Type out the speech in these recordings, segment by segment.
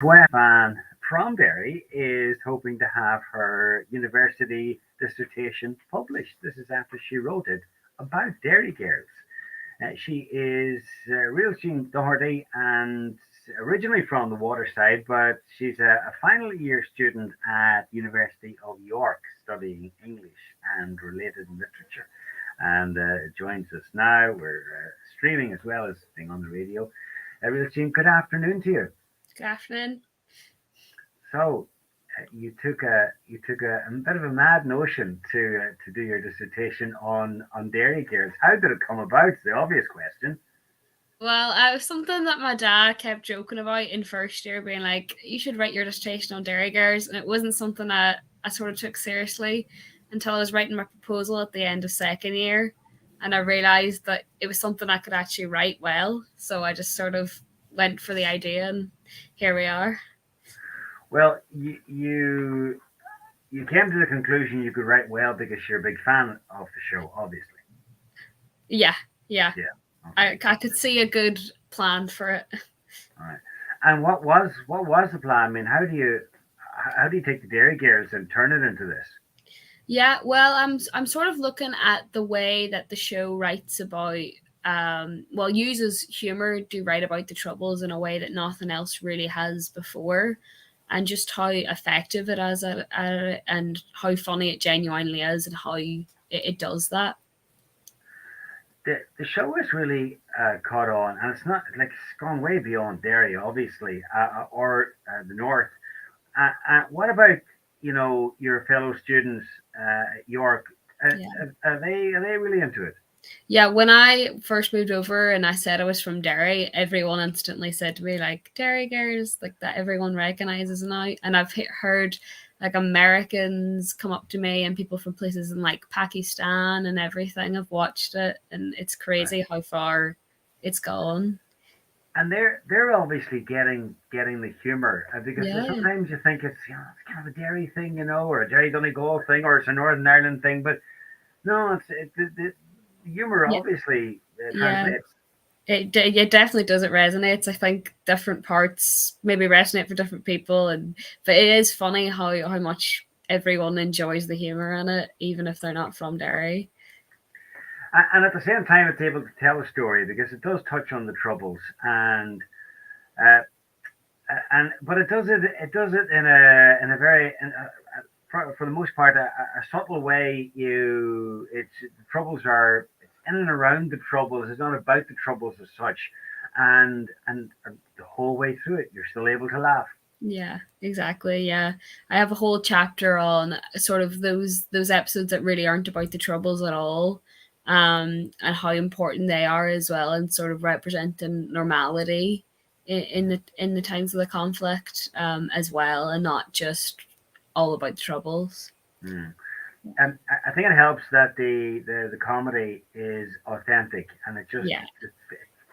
Fan from Derry is hoping to have her university dissertation published. This is after she wrote it about Derry Girls. She is Réiltín Doherty and originally from the waterside, but she's a final year student at University of York studying English and related literature. And joins us now. We're streaming as well as being on the radio. Réiltín, good afternoon to you. Good afternoon. So you took a bit of a mad notion to do your dissertation on dairy girls. How did it come about? It's the obvious question. Well, it was something that my dad kept joking about in first year, being like, you should write your dissertation on Derry Girls. And it wasn't something that I sort of took seriously until I was writing my proposal at the end of second year. And I realised that it was something I could actually write well. So I just sort of went for the idea, and here we are. Well, you came to the conclusion you could write well because you're a big fan of the show, obviously. Yeah, yeah. Yeah. I Okay. could see a good plan for it. All right. And what was the plan? I mean, how do you take the dairy girls and turn it into this? Yeah, well, I'm sort of looking at the way that the show writes about uses humor to write about the troubles in a way that nothing else really has before, and just how effective it is at it, and how funny it genuinely is, and how it does that. The show is really caught on, and it's not like it's gone way beyond Derry, obviously, or the north. What about your fellow students at York? Yeah. Are they really into it? Yeah, when I first moved over and I said I was from Derry, everyone instantly said to me like Derry girls, like that everyone recognizes now. And I've heard like Americans come up to me and people from places in like Pakistan and everything have watched it, and it's Right. crazy how far it's gone. And they're obviously getting the humor because Yeah. sometimes you think it's kind of a Derry thing, or a Derry Donegal thing, or it's a Northern Ireland thing, but no, the humor Yeah. obviously Yeah. translates. It definitely does. It resonates. I think different parts maybe resonate for different people, and but it is funny how much everyone enjoys the humor in it, even if they're not from Derry. And at the same time, it's able to tell a story because it does touch on the troubles, uh, but it does it in a very for the most part a subtle way. It's the troubles are it's in and around the troubles. It's not about the troubles as such, and the whole way through it, you're still able to laugh. Yeah, exactly. Yeah, I have a whole chapter on sort of those episodes that really aren't about the troubles at all, and how important they are as well, and sort of representing normality in the times of the conflict, as well, and not just all about the troubles. Mm. And I think it helps that the comedy is authentic, and Yeah.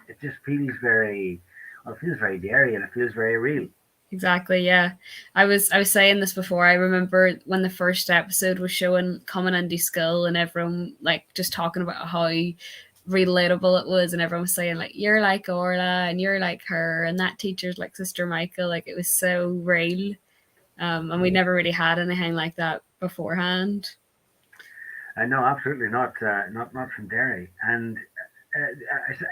it just feels very well, it feels very dairy, and it feels very real. Exactly, yeah. I was saying this before. I remember when the first episode was showing coming into school, and everyone like just talking about how relatable it was, and everyone was saying like you're like Orla and you're like her, and that teacher's like Sister Michael. Like it was so real. And we never really had anything like that beforehand. No, absolutely not, not from dairy. And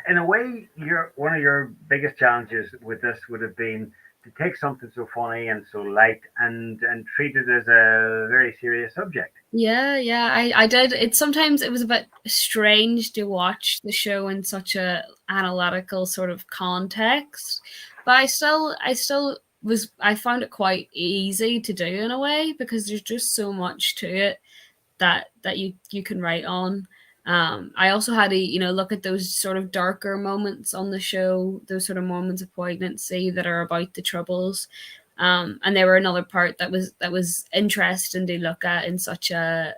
in a way, your one of your biggest challenges with this would have been to take something so funny and so light and treat it as a very serious subject. Yeah, yeah, I did. It sometimes it was a bit strange to watch the show in such a analytical sort of context, but I found it quite easy to do in a way, because there's just so much to it that you can write on. I also had to look at those sort of darker moments on the show, those sort of moments of poignancy that are about the troubles, and they were another part that was interesting to look at in such a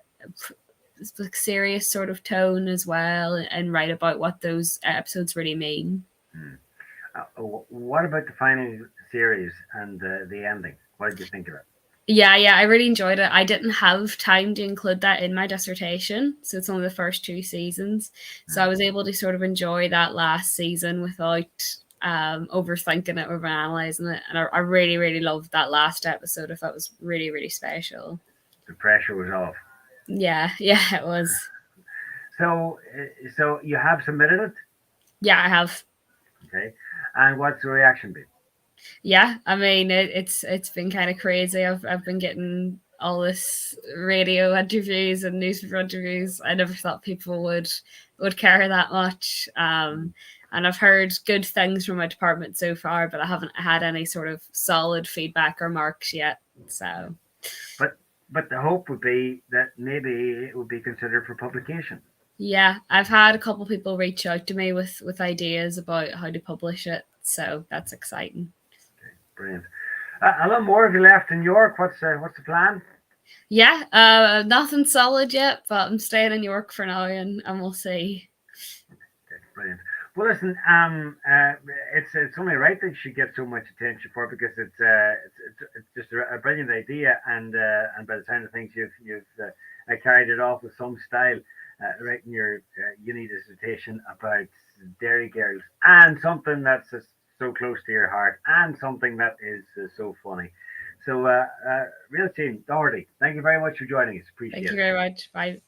serious sort of tone as well, and write about what those episodes really mean. Hmm. What about the final series and the ending? What did you think of it? Yeah, yeah, I really enjoyed it. I didn't have time to include that in my dissertation, so it's only the first two seasons. So I Hmm. was able to sort of enjoy that last season without overthinking it, overanalyzing it. And I really, really loved that last episode. I thought it was really, really special. The pressure was off. Yeah, yeah, it was. So you have submitted it, Yeah, I have. okay? And what's the reaction been? Yeah, I mean it's been kind of crazy. I've been getting all this radio interviews and newspaper interviews. I never thought people would care that much. And I've heard good things from my department so far, but I haven't had any sort of solid feedback or marks yet. So But the hope would be that maybe it would be considered for publication. yeah, I've had a couple people reach out to me with ideas about how to publish it. So that's exciting. Okay, brilliant. A lot more of you left in York. What's the plan? Yeah, nothing solid yet, but I'm staying in York for now, and we'll see. Okay, brilliant. Well, listen, it's only right that she gets so much attention for it because it's just a brilliant idea, and by the sound of things, you've carried it off with some style, writing your uni dissertation about Derry Girls and something that's so close to your heart and something that is so funny. So, Réiltín, Doherty, thank you very much for joining us. Appreciate it. Thank you very much. Bye.